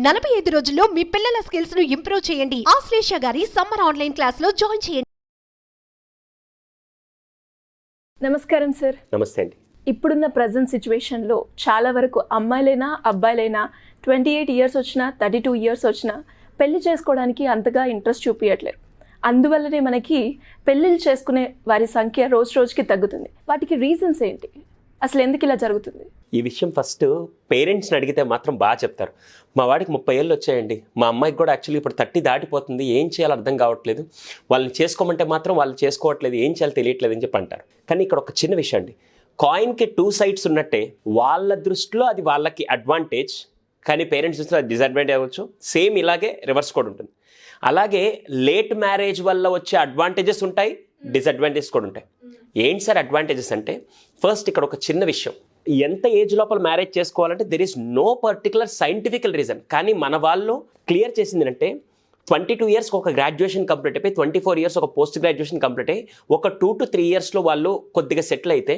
45 రోజుల్లో మీ పిల్లల స్కిల్స్ ను ఇంప్రూవ్ చేయండి. ఆశ్లేష గారి సమ్మర్ ఆన్లైన్ క్లాస్ లో జాయిన్ చేయండి. నమస్కారం సార్. నమస్తే అండి. ఇప్పుడున్న ప్రజెంట్ సిచ్యువేషన్లో చాలా వరకు అమ్మాయిలైనా అబ్బాయిలైనా 28 ఇయర్స్ వచ్చినా 32 ఇయర్స్ వచ్చినా పెళ్లి చేసుకోవడానికి అంతగా ఇంట్రెస్ట్ చూపించట్లేరు. అందువల్లనే మనకి పెళ్ళిళ్ళు చేసుకునే వారి సంఖ్య రోజు రోజుకి తగ్గుతుంది. వాటికి రీజన్స్ ఏంటి? అసలు ఎందుకు ఇలా జరుగుతుంది? ఈ విషయం ఫస్ట్ పేరెంట్స్ని అడిగితే మాత్రం బాగా చెప్తారు. మా వాడికి 30 ఏళ్ళు వచ్చాయండి, మా అమ్మాయికి కూడా యాక్చువల్లీ ఇప్పుడు 30 దాటిపోతుంది, ఏం చేయాలో అర్థం కావట్లేదు, వాళ్ళని చేసుకోమంటే మాత్రం వాళ్ళు చేసుకోవట్లేదు, ఏం చేయాలో తెలియట్లేదు అని చెప్పి అంటారు. కానీ ఇక్కడ ఒక చిన్న విషయం అండి, కాయిన్కి 2 సైడ్స్ ఉన్నట్టే వాళ్ళ దృష్టిలో అది వాళ్ళకి అడ్వాంటేజ్, కానీ పేరెంట్స్ దృష్టిలో అది డిసడ్వాంటేజ్ అవ్వచ్చు. సేమ్ ఇలాగే రివర్స్ కూడా ఉంటుంది. అలాగే లేట్ మ్యారేజ్ వల్ల వచ్చే అడ్వాంటేజెస్ ఉంటాయి, డిసడ్వాంటేజెస్ కూడా ఉంటాయి. ఏంటి సార్ అడ్వాంటేజెస్ అంటే, ఫస్ట్ ఇక్కడ ఒక చిన్న విషయం, ఎంత ఏజ్ లోపల మ్యారేజ్ చేసుకోవాలంటే there is no particular scientifical reason. కానీ మన వాళ్ళు క్లియర్ చేసింది అంటే 22 ఇయర్స్కి ఒక గ్రాడ్యుయేషన్ కంప్లీట్ అయిపోయి 24 ఇయర్స్ ఒక పోస్ట్ గ్రాడ్యుయేషన్ కంప్లీట్ అయ్యి ఒక 2 to 3 ఇయర్స్లో వాళ్ళు కొద్దిగా సెటిల్ అయితే,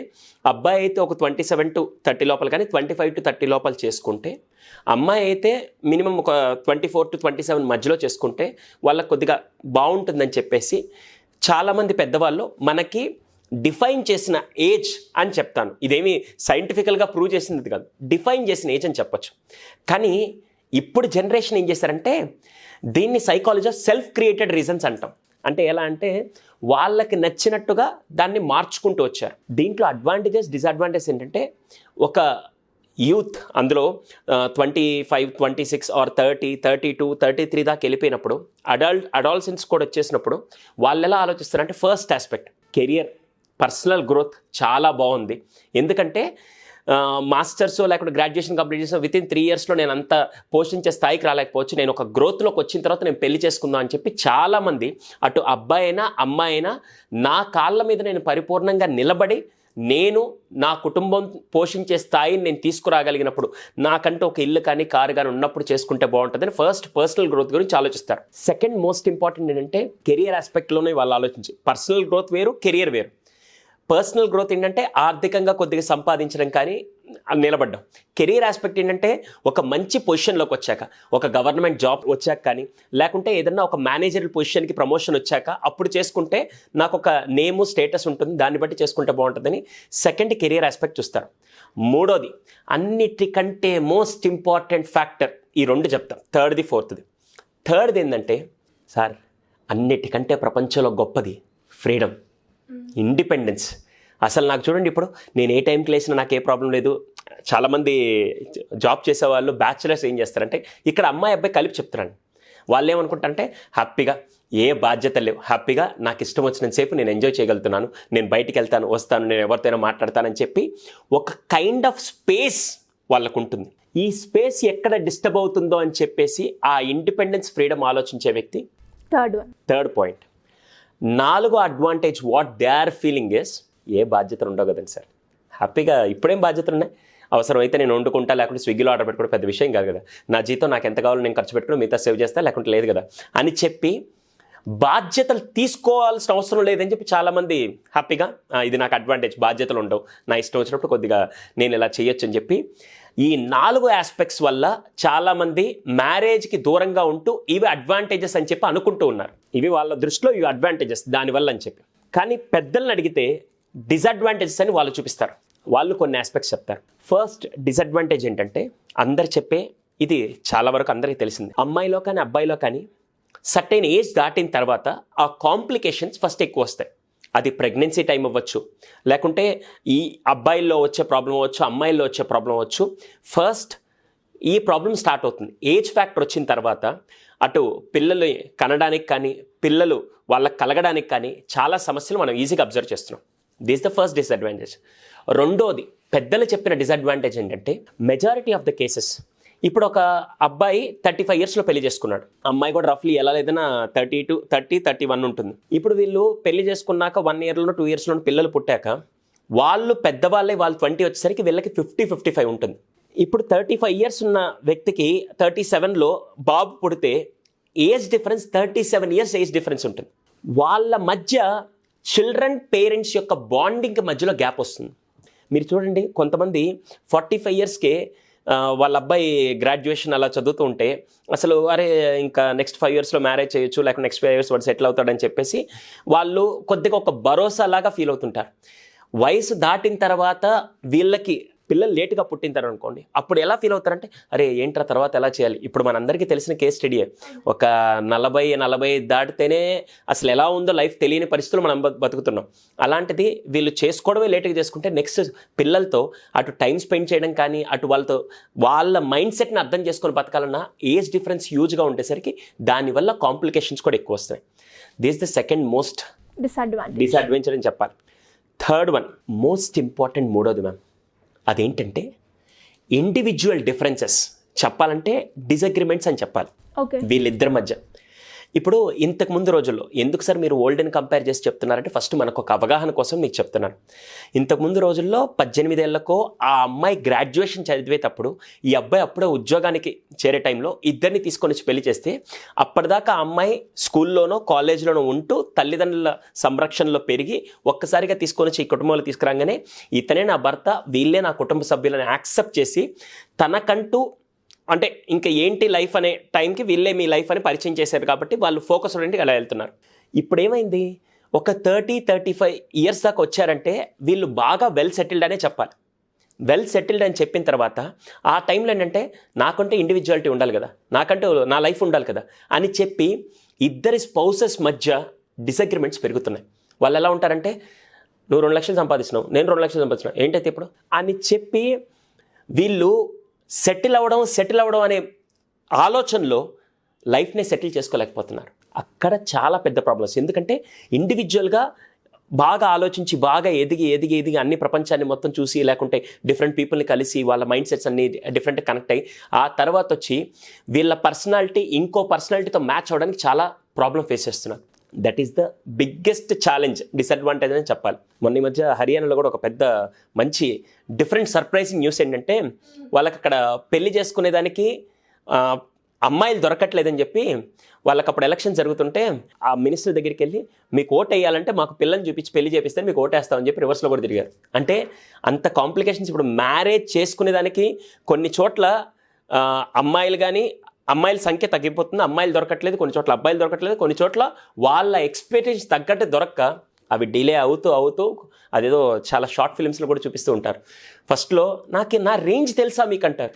అబ్బాయి అయితే ఒక 27 to 30 లోపల కానీ 25 to 30 లోపల చేసుకుంటే, అమ్మాయి అయితే మినిమం ఒక 24 to 27 మధ్యలో చేసుకుంటే వాళ్ళకి కొద్దిగా బాగుంటుందని చెప్పేసి చాలామంది పెద్దవాళ్ళు మనకి డిఫైన్ చేసిన ఏజ్ అని చెప్తాను. ఇదేమి సైంటిఫికల్గా ప్రూవ్ చేసింది కాదు, డిఫైన్ చేసిన ఏజ్ అని చెప్పొచ్చు. కానీ ఇప్పుడు జనరేషన్ ఏం చేశారంటే దీన్ని సైకాలజీ సెల్ఫ్ క్రియేటెడ్ రీజన్స్ అంటాం. అంటే ఎలా అంటే వాళ్ళకి నచ్చినట్టుగా దాన్ని మార్చుకుంటూ వచ్చారు. దీంట్లో అడ్వాంటేజెస్ డిసడ్వాంటేజెస్ ఏంటంటే, ఒక యూత్ అందులో 25, 26 ఆర్ 30, 32, 33 దాకా వెళ్ళిపోయినప్పుడు అడాల్సెన్స్ కూడా వచ్చేసినప్పుడు వాళ్ళు ఎలా ఆలోచిస్తారంటే, first aspect career, personal growth చాలా బాగుంది. ఎందుకంటే మాస్టర్స్ లేకపోతే గ్రాడ్యుయేషన్ కంప్లీట్ చేసిన వితిన్ 3 ఇయర్స్లో నేను అంత పోషించే స్థాయికి రాలేకపోవచ్చు, నేను ఒక గ్రోత్లోకి వచ్చిన తర్వాత నేను పెళ్లి చేసుకుందాం అని చెప్పి చాలామంది, అటు అబ్బాయి అయినా అమ్మాయి అయినా, నా కాళ్ళ మీద నేను పరిపూర్ణంగా నిలబడి నేను నా కుటుంబం పోషించే స్థాయిని నేను తీసుకురాగలిగినప్పుడు, నాకంటూ ఒక ఇల్లు కానీ కారు కానీ ఉన్నప్పుడు చేసుకుంటే బాగుంటుందని ఫస్ట్ పర్సనల్ గ్రోత్ గురించి ఆలోచిస్తారు. సెకండ్ మోస్ట్ ఇంపార్టెంట్ ఏంటంటే కెరియర్ ఆస్పెక్ట్లోనే వాళ్ళు ఆలోచించి, పర్సనల్ గ్రోత్ వేరు, కెరియర్ వేరు. పర్సనల్ గ్రోత్ ఏంటంటే ఆర్థికంగా కొద్దిగా సంపాదించడం కానీ నిలబడ్డం. కెరీర్ ఆస్పెక్ట్ ఏంటంటే ఒక మంచి పొజిషన్లోకి వచ్చాక, ఒక గవర్నమెంట్ జాబ్ వచ్చాక కానీ, లేకుంటే ఏదన్నా ఒక మేనేజరల్ పొజిషన్కి ప్రమోషన్ వచ్చాక అప్పుడు చేసుకుంటే నాకు ఒక నేము స్టేటస్ ఉంటుంది, దాన్ని బట్టి చేసుకుంటే బాగుంటుందని సెకండ్ కెరీర్ ఆస్పెక్ట్ చూస్తారు. మూడోది అన్నిటికంటే మోస్ట్ ఇంపార్టెంట్ ఫ్యాక్టర్, ఈ 2 చెప్తాం, థర్డ్ది ఫోర్త్ది. థర్డ్ది ఏంటంటే, సార్ అన్నిటికంటే ప్రపంచంలో గొప్పది ఫ్రీడమ్, ఇండిపెండెన్స్. అసలు నాకు చూడండి, ఇప్పుడు నేను ఏ టైంకి లేసినా నాకు ఏ ప్రాబ్లం లేదు. చాలామంది జాబ్ చేసేవాళ్ళు బ్యాచులర్స్ ఏం చేస్తారంటే, ఇక్కడ అమ్మాయి అబ్బాయి కలిపి చెప్తున్నాను, వాళ్ళు ఏమనుకుంటారంటే హ్యాపీగా ఏ బాధ్యత లేవు, హ్యాపీగా నాకు ఇష్టం వచ్చినంతసేపు నేను ఎంజాయ్ చేయగలుగుతున్నాను, నేను బయటికి వెళ్తాను వస్తాను, నేను ఎవరితోనైనా మాట్లాడతానని చెప్పి ఒక కైండ్ ఆఫ్ స్పేస్ వాళ్ళకు ఉంటుంది. ఈ స్పేస్ ఎక్కడ డిస్టర్బ్ అవుతుందో అని చెప్పేసి ఆ ఇండిపెండెన్స్ ఫ్రీడమ్ ఆలోచించే వ్యక్తి థర్డ్ పాయింట్. 4వ advantage what they are feeling is, ఏ బాధ్యతలు ఉండవు కదండి సార్, హ్యాపీగా ఇప్పుడేం బాధ్యతలు ఉన్నాయి, అవసరమైతే నేను వండుకుంటా, లేకుంటే స్విగ్గీలో ఆర్డర్ పెట్టుకోవడం పెద్ద విషయం కాదు కదా, నా జీతం నాకు ఎంత కావాలో నేను ఖర్చు పెట్టుకుని మిగతా సేవ్ చేస్తా, లేకుంటే లేదు కదా అని చెప్పి బాధ్యతలు తీసుకోవాల్సిన అవసరం లేదని చెప్పి చాలామంది హ్యాపీగా ఇది నాకు అడ్వాంటేజ్, బాధ్యతలు ఉండవు, నా ఇష్టం వచ్చినప్పుడు కొద్దిగా నేను ఇలా చేయొచ్చు అని చెప్పి ఈ 4 ఆస్పెక్ట్స్ వల్ల చాలామంది మ్యారేజ్కి దూరంగా ఉంటూ ఇవి అడ్వాంటేజెస్ అని చెప్పి అనుకుంటూ ఉన్నారు. ఇవి వాళ్ళ దృష్టిలో ఇవి అడ్వాంటేజెస్ దానివల్ల అని చెప్పి. కానీ పెద్దలను అడిగితే డిసడ్వాంటేజెస్ అని వాళ్ళు చూపిస్తారు. వాళ్ళు కొన్ని ఆస్పెక్ట్స్ చెప్తారు. ఫస్ట్ డిసడ్వాంటేజ్ ఏంటంటే, అందరు చెప్పే, ఇది చాలా వరకు అందరికీ తెలిసింది, అమ్మాయిలో కానీ అబ్బాయిలో కానీ సర్టైన్ ఏజ్ దాటిన తర్వాత ఆ కాంప్లికేషన్స్ ఫస్ట్ ఎక్కువ వస్తాయి. అది ప్రెగ్నెన్సీ టైం అవ్వచ్చు, లేకుంటే ఈ అబ్బాయిల్లో వచ్చే ప్రాబ్లం అవ్వచ్చు, అమ్మాయిల్లో వచ్చే ప్రాబ్లం అవ్వచ్చు. ఫస్ట్ ఈ ప్రాబ్లం స్టార్ట్ అవుతుంది ఏజ్ ఫ్యాక్టర్ వచ్చిన తర్వాత. అటు పిల్లలు కనడానికి కానీ పిల్లలు వాళ్ళకి కలగడానికి కానీ చాలా సమస్యలు మనం ఈజీగా అబ్జర్వ్ చేస్తున్నాం. This the first disadvantage. రెండోది పెద్దలు చెప్పిన డిసడ్వాంటేజ్ ఏంటంటే, మెజారిటీ ఆఫ్ ద కేసెస్, ఇప్పుడు ఒక అబ్బాయి 35 ఇయర్స్లో పెళ్లి చేసుకున్నాడు, అమ్మాయి కూడా రఫ్లీ ఎలా లేదన్నా 30 to 31 ఉంటుంది. ఇప్పుడు వీళ్ళు పెళ్లి చేసుకున్నాక 1 ఇయర్లోనో 2 ఇయర్స్లోనో పిల్లలు పుట్టాక వాళ్ళు పెద్దవాళ్ళే, వాళ్ళు 20 వచ్చేసరికి వీళ్ళకి 50-55 ఉంటుంది. ఇప్పుడు 35 ఇయర్స్ ఉన్న వ్యక్తికి 37లో బాబు పుడితే age difference 37 years age difference ఉంటుంది. వాళ్ళ మధ్య చిల్డ్రన్ పేరెంట్స్ యొక్క బాండింగ్ మధ్యలో గ్యాప్ వస్తుంది. మీరు చూడండి, కొంతమంది 45 ఇయర్స్కే వాళ్ళ అబ్బాయి గ్రాడ్యుయేషన్ అలా చదువుతూ ఉంటే అసలు అరే ఇంకా నెక్స్ట్ 5 yearsలో మ్యారేజ్ చేయొచ్చు, లేకపోతే నెక్స్ట్ 5 years వాడు సెటిల్ అవుతాడని చెప్పేసి వాళ్ళు కొద్దిగా ఒక భరోసా లాగా ఫీల్ అవుతుంటారు. వయసు దాటిన తర్వాత వీళ్ళకి పిల్లలు లేటుగా పుట్టింటారు అనుకోండి, అప్పుడు ఎలా ఫీల్ అవుతారంటే అరే ఏంట్రా తర్వాత ఎలా చేయాలి. ఇప్పుడు మనందరికీ తెలిసిన కేస్ స్టడీయే, ఒక 40 దాటితేనే అసలు ఎలా ఉందో లైఫ్ తెలియని పరిస్థితులు మనం బతుకుతున్నాం. అలాంటిది వీళ్ళు చేసుకోవడమే లేటుగా చేసుకుంటే నెక్స్ట్ పిల్లలతో అటు టైం స్పెండ్ చేయడం కానీ, అటు వాళ్ళ మైండ్ సెట్ని అర్థం చేసుకొని బతకాలన్నా ఏజ్ డిఫరెన్స్ హ్యూజ్గా ఉండేసరికి దానివల్ల కాంప్లికేషన్స్ కూడా ఎక్కువ వస్తాయి. This the second most disadvantage అని చెప్పాలి. థర్డ్ వన్ మోస్ట్ ఇంపార్టెంట్, మూడోది మ్యామ్, అదేంటంటే ఇండివిజువల్ డిఫరెన్సెస్ చెప్పాలంటే డిసగ్రిమెంట్స్ అని చెప్పాలి వీళ్ళిద్దరి మధ్య. ఇప్పుడు ఇంతకు ముందు రోజుల్లో ఎందుకు సార్ మీరు ఓల్డ్ని కంపేర్ చేసి చెప్తున్నారంటే ఫస్ట్ మనకు ఒక అవగాహన కోసం మీకు చెప్తున్నాను. ఇంతకు ముందు రోజుల్లో 18 ఏళ్లకో ఆ అమ్మాయి గ్రాడ్యుయేషన్ చదివేటప్పుడు ఈ అబ్బాయి అప్పుడే ఉద్యోగానికి చేరే టైంలో ఇద్దరిని తీసుకొని వచ్చి పెళ్లి చేస్తే అప్పటిదాకా ఆ అమ్మాయి స్కూల్లోనో కాలేజీలోనో ఉంటూ తల్లిదండ్రుల సంరక్షణలో పెరిగి ఒక్కసారిగా తీసుకొని వచ్చి ఈ కుటుంబంలో తీసుకురాగానే ఇతనే నా భర్త, వీళ్ళే నా కుటుంబ సభ్యులని యాక్సెప్ట్ చేసి తనకంటూ అంటే ఇంకా ఏంటి లైఫ్ అనే టైంకి వీళ్ళే మీ లైఫ్ అని పరిచయం చేశారు కాబట్టి వాళ్ళు ఫోకస్ ఉండేందుకు అలా వెళ్తున్నారు. ఇప్పుడు ఏమైంది, ఒక 30-35 years దాకా వచ్చారంటే వీళ్ళు బాగా వెల్ సెటిల్డ్ అనే చెప్పాలి. వెల్ సెటిల్డ్ అని చెప్పిన తర్వాత ఆ టైంలో ఏంటంటే నాకంటే ఇండివిజువాలిటీ ఉండాలి కదా, నాకంటే నా లైఫ్ ఉండాలి కదా అని చెప్పి ఇద్దరి స్పౌసెస్ మధ్య డిసగ్రిమెంట్స్ పెరుగుతున్నాయి. వాళ్ళు ఎలా ఉంటారంటే నువ్వు 2 లక్షలు సంపాదిస్తున్నావు, నేను 2 లక్షలు సంపాదిస్తున్నావు, ఏంటైతే ఇప్పుడు అని చెప్పి వీళ్ళు సెటిల్ అవ్వడం అనే ఆలోచనలో లైఫ్ని సెటిల్ చేసుకోలేకపోతున్నారు. అక్కడ చాలా పెద్ద ప్రాబ్లమ్స్. ఎందుకంటే ఇండివిజువల్గా బాగా ఆలోచించి బాగా ఎదిగి అన్ని ప్రపంచాన్ని మొత్తం చూసి, లేకుంటే డిఫరెంట్ పీపుల్ని కలిసి వాళ్ళ మైండ్ సెట్స్ అన్ని డిఫరెంట్ కనెక్ట్ అయ్యి ఆ తర్వాత వచ్చి వీళ్ళ పర్సనాలిటీ ఇంకో పర్సనాలిటీతో మ్యాచ్ అవ్వడానికి చాలా ప్రాబ్లం ఫేస్ చేస్తున్నారు. That is the biggest challenge, disadvantage అని చెప్పాలి. మొన్న ఈ మధ్య హర్యానాలో కూడా ఒక పెద్ద మంచి డిఫరెంట్ సర్ప్రైజింగ్ న్యూస్ ఏంటంటే వాళ్ళకి అక్కడ పెళ్లి చేసుకునేదానికి అమ్మాయిలు దొరకట్లేదని చెప్పి వాళ్ళకి అప్పుడు ఎలక్షన్ జరుగుతుంటే ఆ మినిస్టర్ దగ్గరికి వెళ్ళి మీకు ఓటు వేయాలంటే మాకు పిల్లని చూపించి పెళ్లి చేపిస్తే మీకు ఓటేస్తామని చెప్పి రివర్స్లో కూడా తిరిగారు. అంటే అంత కాంప్లికేషన్స్. ఇప్పుడు మ్యారేజ్ చేసుకునేదానికి కొన్ని చోట్ల అమ్మాయిల సంఖ్య తగ్గిపోతుంది, అమ్మాయిలు దొరకట్లేదు, కొన్ని చోట్ల అబ్బాయిలు దొరకట్లేదు, కొన్ని చోట్ల వాళ్ళ ఎక్స్పెక్టేషన్స్ తగ్గట్టు దొరక్క అవి డిలే అవుతూ అదేదో చాలా షార్ట్ ఫిల్మ్స్లో కూడా చూపిస్తూ ఉంటారు. ఫస్ట్లో నా రేంజ్ తెలుసా మీకు అంటారు,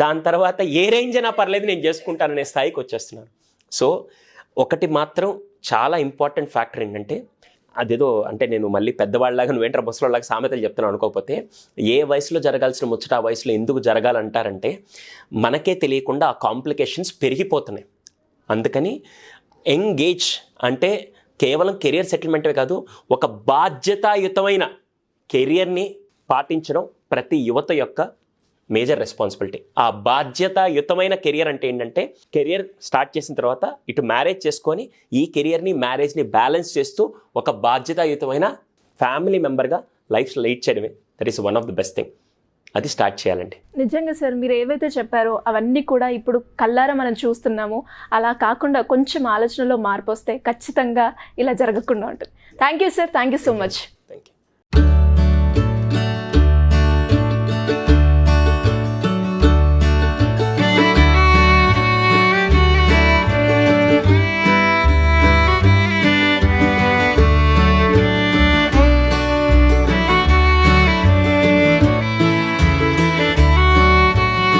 దాని తర్వాత ఏ రేంజ్ అయినా పర్లేదు నేను చేసుకుంటాననే స్థాయికి వచ్చేస్తున్నారు. సో ఒకటి మాత్రం చాలా ఇంపార్టెంట్ ఫ్యాక్టర్ ఏంటంటే అదేదో అంటే నేను మళ్ళీ పెద్దవాళ్ళలాగా నువ్వేంట్రా ముసలిలాగా సామెతలు చెప్తున్నాను అనుకోకపోతే, ఏ వయసులో జరగాల్సిన ముచ్చట ఆ వయసులో ఎందుకు జరగాలంటారంటే మనకే తెలియకుండా ఆ కాంప్లికేషన్స్ పెరిగిపోతున్నాయి. అందుకని ఎంగేజ్ అంటే కేవలం కెరియర్ సెటిల్మెంటే కాదు, ఒక బాధ్యతాయుతమైన కెరియర్ని పాటించడం ప్రతి యువత యొక్క మేజర్ రెస్పాన్సిబిలిటీ. ఆ బాధ్యతాయుతమైన కెరియర్ అంటే ఏంటంటే కెరియర్ స్టార్ట్ చేసిన తర్వాత ఇటు మ్యారేజ్ చేసుకొని ఈ కెరియర్ని మ్యారేజ్ని బ్యాలెన్స్ చేస్తూ ఒక బాధ్యతాయుతమైన ఫ్యామిలీ మెంబర్గా లైఫ్ లీడ్ చేయడమే that is one of the best thing. అది స్టార్ట్ చేయాలండి. నిజంగా సార్ మీరు ఏవైతే చెప్పారో అవన్నీ కూడా ఇప్పుడు కళ్ళారా మనం చూస్తున్నాము. అలా కాకుండా కొంచెం ఆలోచనలో మార్పు వస్తే ఖచ్చితంగా ఇలా జరగకుండా ఉంటుంది. Thank you sir, thank you so much. Thank you.